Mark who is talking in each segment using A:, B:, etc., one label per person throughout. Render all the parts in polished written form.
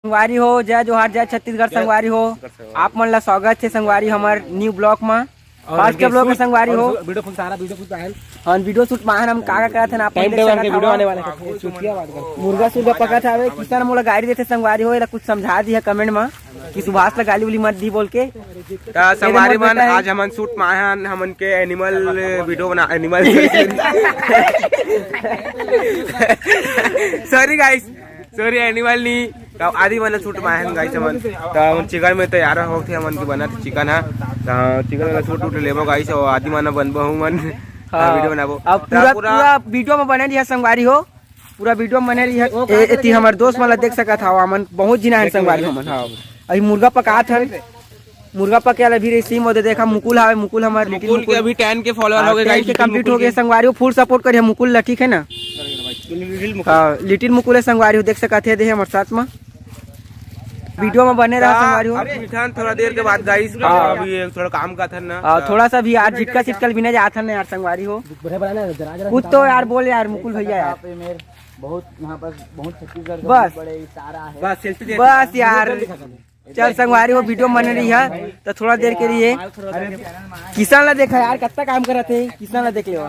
A: संगवारी हो जय जोहार जय छत्तीसगढ़ संगवारी हो आप मन ला स्वागत है संगवारी हमार न्यू ब्लॉक में फर्स्ट के ब्लॉक में संगवारी हो
B: वीडियो फुल सारा वीडियो फुल आयल
A: और वीडियो शूट माहन हम का करत हन आप
B: टाइम टेबल के वीडियो आने वाले हैं चुटिया बात कर
A: मुर्गा सुरगा पकत हवे किसान मोला गाड़ी देते संगवारी हो एला कुछ समझा दी है कमेंट में कि सुभाष ला गाली उली मत दी बोल के
C: ता संगवारी मन आज हमन शूट माहन हमन के एनिमल वीडियो बना animal sorry guys sorry animal नी आदि मन शूट माहन गाइस हमन त चिकन में तैयार हो थे हमन के बनत चिकन है त चिकन वाला शूट उठ लेबो गाइस और आदि मन बनबो मन वीडियो बनाबो
A: अब पूरा वीडियो में बने रही संगवारी हो पूरा वीडियो में बने रही एती हमर दोस्त मन देख सकत हां हमन बहुत जिना है संगवारी हमन हां अभी मुर्गा पकात हन मुर्गा पके वाला भी रेसिम हो देखा मुकुल हावे मुकुल हमार
C: मुकुल के अभी 10 के फॉलोअर हो गए गाइस
A: के कंप्लीट हो गए संगवारी हो फुल सपोर्ट करिए मुकुल ला ठीक है ना लिटिल मुकुल है संगवारी हो देख सकत है दे हमारे साथ में वीडियो में बने रहा संगवारी हो
C: मिठान थोड़ा देर के बाद गाइस अभी थोड़ा काम का था ना
A: थोड़ा सा भी यार झिटका चिटकल भी नहीं जाता ना यार संगवारी हो कुछ तो यार बोल यार मुकुल भैया यार
B: बहुत यहाँ पर बहुत छत्तीसगढ़
A: बस
B: बड़े सारा है
A: बस यार चल संगवारी हो वीडियो बन रही है तो थोड़ा देर के लिए किसान ला देखा यार कितना काम कर रहे थे किसान ला देख लो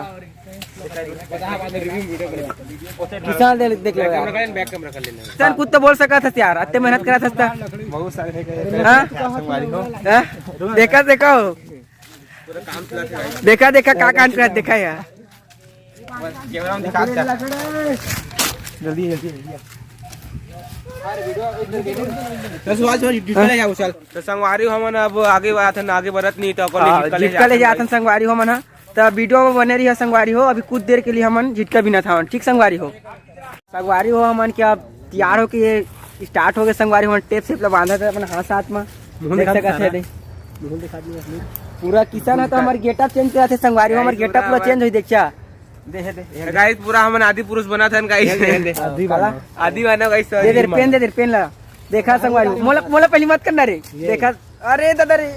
A: किसान देख लो किसान खुद तो बोल सका था यार अत्ते मेहनत करा था
C: बहुत सारे
A: देखा देखा देखा देखा का कांड कर देखा यार
B: जल्दी जल्दी
C: तो संगवारी हमन अब आगे बात है आगे बढ़त नहीं तो
A: झिटका ले जाते संगवारी हो मन तो वीडियो में बने रही है संगवारी हो अभी कुछ देर के लिए हमन झिटका भी ना था ठीक संगवारी हो हमन क्या तैयार हो के स्टार्ट हो गए संगवारी हो टेप सेप बांधा था अपना हाथ साथ में पूरा किसान है तो हमारे गेटअप चेंज करा थे संगवारी हो हमारे गेटअप पूरा चेंज हुई देखा
C: गाइस पूरा हमन आदि पुरुष बना था गाइस आदि बना गाइस
A: दे पेन ला देखा संगवारी मोला पहली मत करना रे देखा अरे दादा रे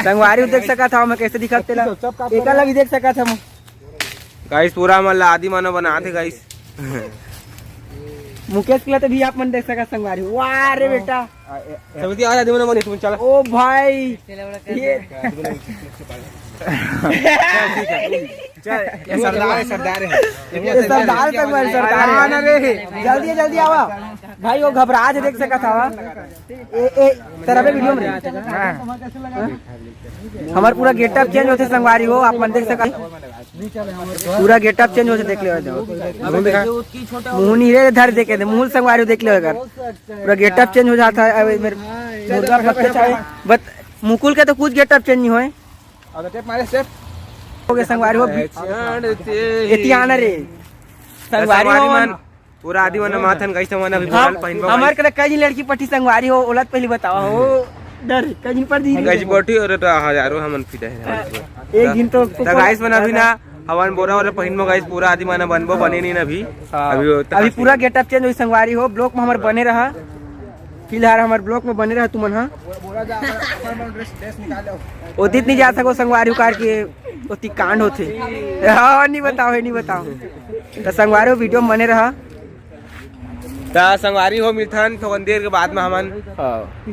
A: संगवारी देख सका था मैं कैसे दिखा तेला एका लगी देख सका था
C: गाइस पूरा हमन आदि मानो बना थे गाइस
A: मुकेश के लिए तो भी आप मन देख सका संगवारी वाह रे बेटा
C: समिति आ आदि मानो बने तुम चल
A: ओ भाई ये
C: सरदार है
A: जल्दी जल्दी आवा भाई वो घबरा देख सका था तेरा वीडियो में हमारे पूरा गेटअप चेंज होते संगवारी हो आप मन देख सका पूरा गेटअप चेंज होते देख ले मुँह नीरे धर देखे थे मुँह संगवारी देख ले पूरा गेटअप चेंज हो जाता है मुर्गा पकड़े चाहे मुकुल के तो कुछ गेटअप चेंज नहीं हुए हो गए संगवारी हो एतियाना रे संगवारी मन
C: पूरा आदि मन माथन कैसे मन अभी बोल पहिनबो
A: हमार के कई लड़की पट्टी संगवारी हो ओलत पहले बताओ हो डर कई पर दी
C: गज पट्टी और तो हजारों हमन फिदा है
A: एक दिन तो
C: गाइस मन अभी ना हवन बोरा और पहिनबो गाइस पूरा आदि मन बनबो बने नहीं अभी
A: अभी पूरा गेटअप चेंज हुई संगवारी हो ब्लॉक में हमार बने रहा फिलहाल हमारे ब्लॉक में बने रहा तुमन हाँ उदित नहीं जा सको संगवारी उकार के उती कांड होते हाँ नहीं बताओ तो संगवारी वीडियो में बने रहा
C: ता संगवारी हो मिलथन थोड़ी देर के बाद में हमन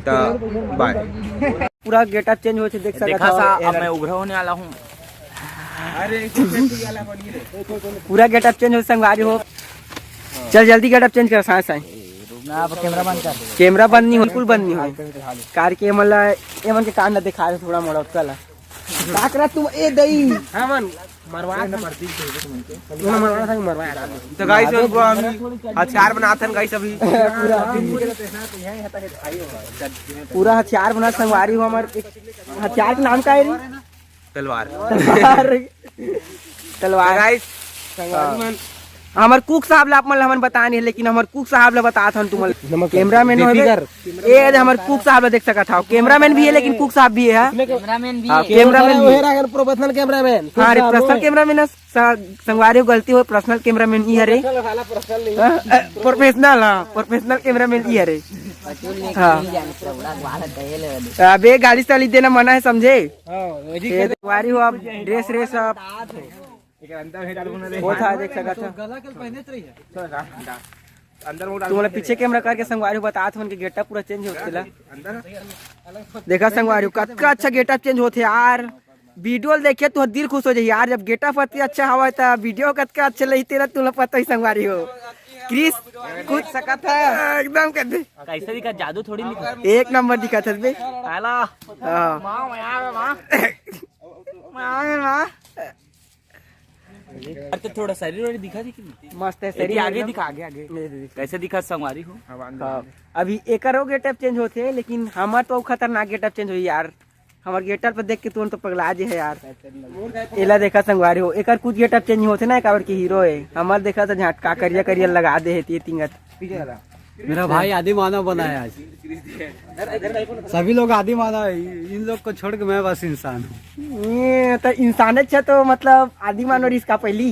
C: ता बाय
A: पूरा गेटअप चेंज हो देख
B: देखा सा अब मैं उभरा होने वाला हूँ
C: अरे
A: पूरा गेटअप चेंज हो संगवारी हो चल जल्दी गेटअप चेंज कर साए कैमरा बंद नहीं हो बिल्कुल बंद नहीं हो कार के मतलब के कान दिखा रहे थोड़ा मोड़ा उसका काकरा तुम ए दई
C: हमन मरवाया ना पड़ती है मरवाना था मरवाया तो गाइस उनको हम हथियार बनाथन गाइस अभी
A: पूरा हथियार बना संगवारी हो हमारे हथियार के नाम का है तलवार गाइस संगवारी मन हमार कुक साहब ला अपन हमन बतानी है लेकिन हमार कुक साहब ला बतात हन तुम कैमरामैन हो ए हमार कुक साहब ला देख सका था कैमरामैन भी है लेकिन कुक साहब भी है कैमरामैन भी
B: प्रोफेशनल कैमरामैन
A: हां रे पर्सनल कैमरामैन संगवारी गलती हो पर्सनल कैमरामैन ई है रे प्रोफेशनल कैमरामैन ई है रे हां अबे गाड़ी चली देना मना है समझे संगवारी हो आप ड्रेस रेस वो था देख सका था
C: अंदर वो
A: तुम्हारा पीछे कैमरा करके संगवारी बता था उनके गेटअप पूरा चेंज होतेला देखा संगवारी कतका अच्छा गेटअप चेंज होते यार वीडियो देखे तो दिल खुश हो जाए यार जब गेटअप अति अच्छा हवा था वीडियो कतका अच्छा लगी तेरा तुम्हें पता ही संगवारी हो क्रिस कुछ सका था एकदम कर दे
B: कैसे दिखा जादू थोड़ी दिखा
A: एक नंबर दिखा था बे
B: आला तो थोड़ा शरीर और दिखा थी
A: मस्त है
B: शरीर आगे दिखा आगे कैसे दिखा संगवारी हो
A: अभी एक गेटअप चेंज होते हैं लेकिन हमार तो खतरनाक गेटअप चेंज हुई यार हमार गेटअप पे देख के तुरंत तो पगला जे है यार एला देखा संगवारी हो एक कुछ गेटअप चेंज होते ना एक की हीरो है हमार देखा था झटका करिया करिया लगा दे है तिंगत
D: मेरा भाई आदि मानव बना है आज सभी लोग आदि मानव है इन लोग को छोड़ के मैं बस इंसान हूँ
A: ये तो इंसान अच्छा तो मतलब आदि मानव इसका पहली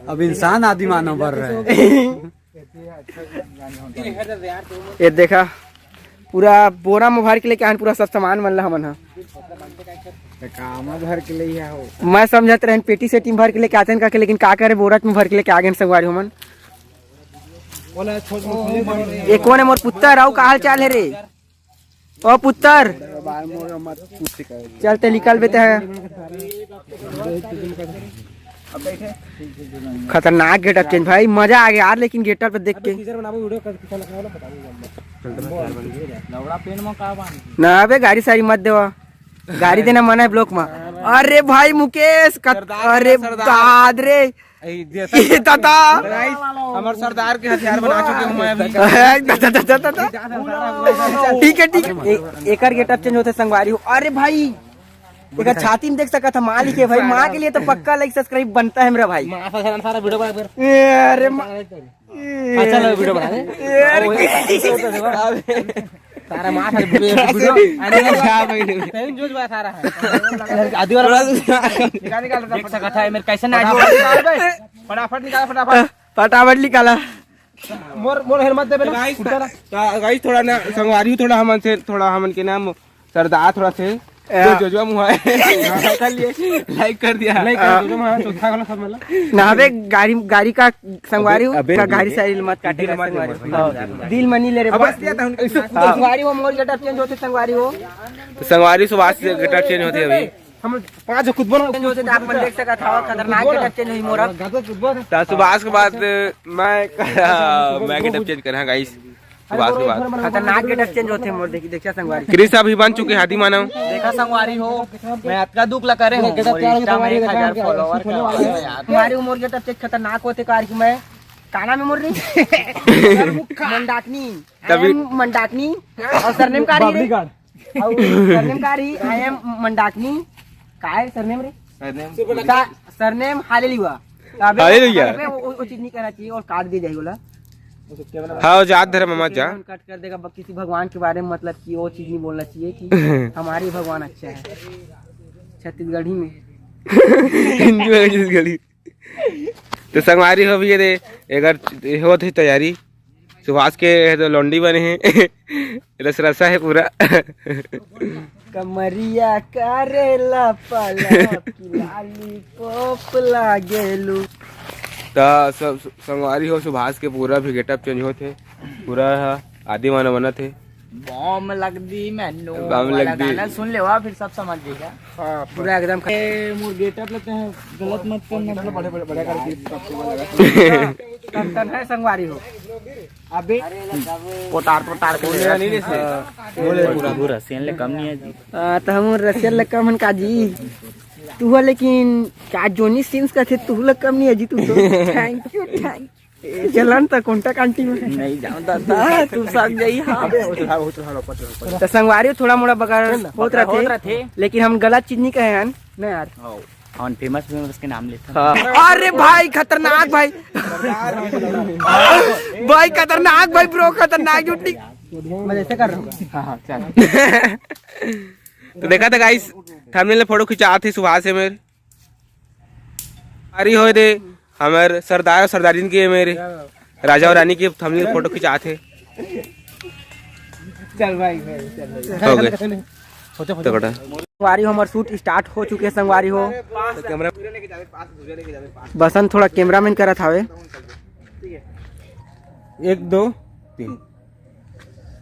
D: अब इंसान आदि मानव बढ़ रहे हैं
A: ये देखा पूरा बोरा में भर के लेके आन पूरा सब सामान मन ला हमन
D: भर के लिए हो
A: मैं समझत रहे पेटी से टीम भर के लेके आते हैं का लेकिन का करे बोरा में भर के लेके आ गए संगवारी हमन ये कौन है मोर पुत्र आओ का हाल चाल है रे ओ पुत्र चलते निकल बेते है खतरनाक गेटअप चेंज भाई मजा आ गया यार लेकिन गेटअप पे देख के ना अबे गाड़ी सारी मत देवा गाड़ी देना मना है ब्लॉक में अरे भाई मुकेश अरे दाद रे दादा
C: हमारे सरदार के हथियार बना चुके हूँ मैं अभी
A: ठीक है एक गेटअप चेंज होते संगवारी हो अरे भाई एक छाती में देख सका था माँ लिखे भाई माँ के लिए तो पक्का लाइक सब्सक्राइब बनता है मेरा भाई अरे
B: वीडियो बना तारा माँ कैसे
A: फटाफट निकाला
C: गाइस थोड़ा ना संगवारी थोड़ा हमन के नाम सरदार थोड़ा से जो लाइक कर दिया
A: ना बे गाड़ी का संगवारी गाड़ी सारी मत काटेगा संगवारी दिल मनी ले रे संगवारी हो मोर गेटअप चेंज होते संगवारी हो
C: तो संगवारी सुभाष से गेटअप चेंज होते अभी
A: हम पांच खुद बनो चेंज होते आप मन देख सका था खतरनाक गेटअप चेंज हुई मोरा
C: तो सुभाष के बाद मैं गेटअप चेंज करा गाइस सुभाष के बाद
A: खतरनाक गेटअप चेंज होते मोर देखिए संगवारी
C: क्रिस अभी बन चुके हाथी मानव
B: देखा संगवारी हो मैं आपका दुख ला करे हूं इंस्टा में 1000 फॉलोवर
A: तुम्हारी उम्र गेटअप चेंज खतरनाक होते कार की मैं काना में मोर नहीं मंडाकनी तभी मंडाकनी और सरनेम कारी और सरनेम कारी आई एम मंडाकनी काय सरनेम रे सरनेम हालेलुया
C: हालेलुया
A: वो चीज नहीं करना चाहिए और काट दे जाएगी बोला
C: हाँ जात धर्म मत जा
A: कट कर देगा किसी भगवान के बारे में मतलब कि वो चीज नहीं बोलना चाहिए कि हमारी भगवान अच्छा है छत्तीसगढ़ी में
C: हिंदी में छत्तीसगढ़ी तो संगवारी हो भी ये अगर हो थी तैयारी सुभाष के तो लौंडी बने हैं रस रसा है पूरा
A: कमरिया करेला पलप लाली पोप लागेलू
C: तो संगवारी हो सुभाष के पूरा भी गेटअप चेंज होते पूरा आदि मानव बना थे
B: बॉम्ब लग दी मैनू
C: बॉम्ब लग दी
B: गाना सुन ले वाह फिर सब समझ जाएगा
A: हाँ पूरा एकदम
B: मोर गेटअप लेते हैं गलत मत करना बड़े बड़े
A: कर है संगवारी हो अबे
B: पोटार बोले पूरा रसियन ले कम नहीं है जी
A: तो हम रसियन ले कम हन का जी तू हो लेकिन क्या जोनी सीन्स का थे तू लोग कम नहीं है जी तू तो थैंक यू चलन तो कांटेक्ट आंटी में
B: नहीं जाऊं दादा तू सब गई हां
A: तो संगवारी थोड़ा मोड़ा बगर होत रहे लेकिन हम गलत चीज नहीं कहे हैं ना यार
B: ऑन फेमस उसके नाम लेते
A: अरे भाई खतरनाक भाई भाई खतरनाक भाई ब्रो खतरनाक झूठी मैं ऐसे कर रहा हूँ
B: हां चल
C: तो देखा था गाइस थंबनेल में फोटो खिंचा थे सुभाष से मेरे अरे हो दे हमारे सरदार और सरदारिन के मेरे राजा और रानी के थंबनेल फोटो खिंचा थे
A: चल भाई
C: हो गए तगड़ा
A: संगवारी हो हमारे शूट स्टार्ट हो चुके संगवारी हो
C: कैमरा
A: बसंत थोड़ा कैमरामैन करत हवे
C: 1 2 3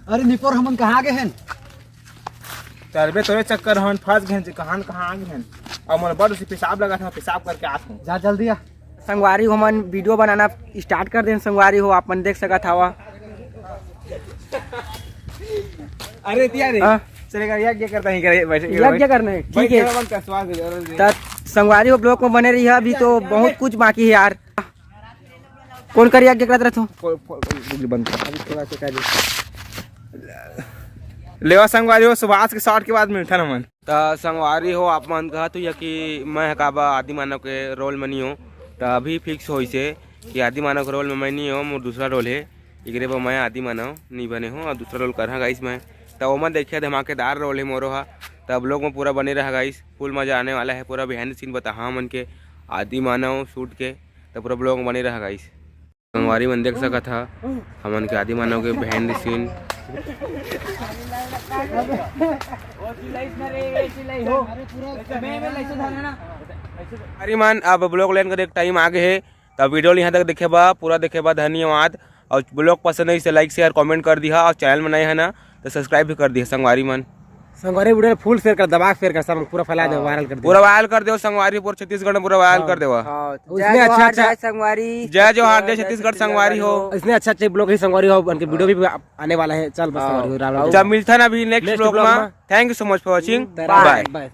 D: अरे निपोर हमन कहाँ गए हैं?
B: तरबे तोरे चक्कर हन फंस गए कहां कहां आ गए और मोर बड़ से पेशाब लगा था पेशाब करके आत हूं
D: जा जल्दी आ।
A: संगवारी हो हमन वीडियो बनाना स्टार्ट कर दें संगवारी हो अपन देख सकत हवा।
C: अरे त्यारे
A: हाँ?
C: चलेगा यज्ञ करता ही करे बैठे
A: यज्ञ करने ठीक है तब संगवारी हो ब्लॉक में बने रही है अभी तो बहुत कुछ बाकी है यार। कौन कर यज्ञ करत रहतो
C: बंद कर अभी थोड़ा सा कर लेवा संगवारी हो सुभाष के शॉट के बाद मिलता ना मन तो संगवारी हो आप मन कहा तो कि मैं हकाबा आदि मानव के रोल में नहीं हूँ तो अभी फिक्स हो इसे कि आदि मानव के रोल में मैं नहीं हूँ मोर दूसरा रोल है इकरे पर मैं आदि मानव नहीं बने हूँ और दूसरा रोल कर गाइस मैं तो वो मैं देखिए धमाकेदार रोल है मोरो हा तब लोग में पूरा बने रहा गाइस फुल मजा आने वाला है पूरा बिहाइंड सीन बता हाँ मन के आदि मानव शूट के तो पूरा ब्लॉग में बने रहा गाइस संगवारी मन देख सका था हमन के आदि मानव के बिहाइंड सीन अरे मान अब ब्लॉग लाइन का देख टाइम आगे है तब वीडियो यहाँ तक देखे बा पूरा देखे बा धन्यवाद और ब्लॉग पसंद है इसे लाइक शेयर कमेंट कर दिया और चैनल में नए है ना तो सब्सक्राइब भी कर दिया संगवारी मन
A: संगवारी वीडियो फुल शेयर कर दबा शेयर कर सब पूरा फैला दे वायरल कर दे
C: पूरा वायरल कर दो संगवारी पूरा छत्तीसगढ़ में पूरा वायरल कर देवा
A: उसमें अच्छा अच्छा संगवारी
C: जय जोहार जय छत्तीसगढ़ संगवारी हो
A: इसमें अच्छा अच्छा ब्लॉग ही संगवारी हो उनके वीडियो भी आने वाला है चल बस संगवारी हो
C: जब मिलता ना अभी नेक्स्ट ब्लॉग में thank you so much for watching bye
A: bye.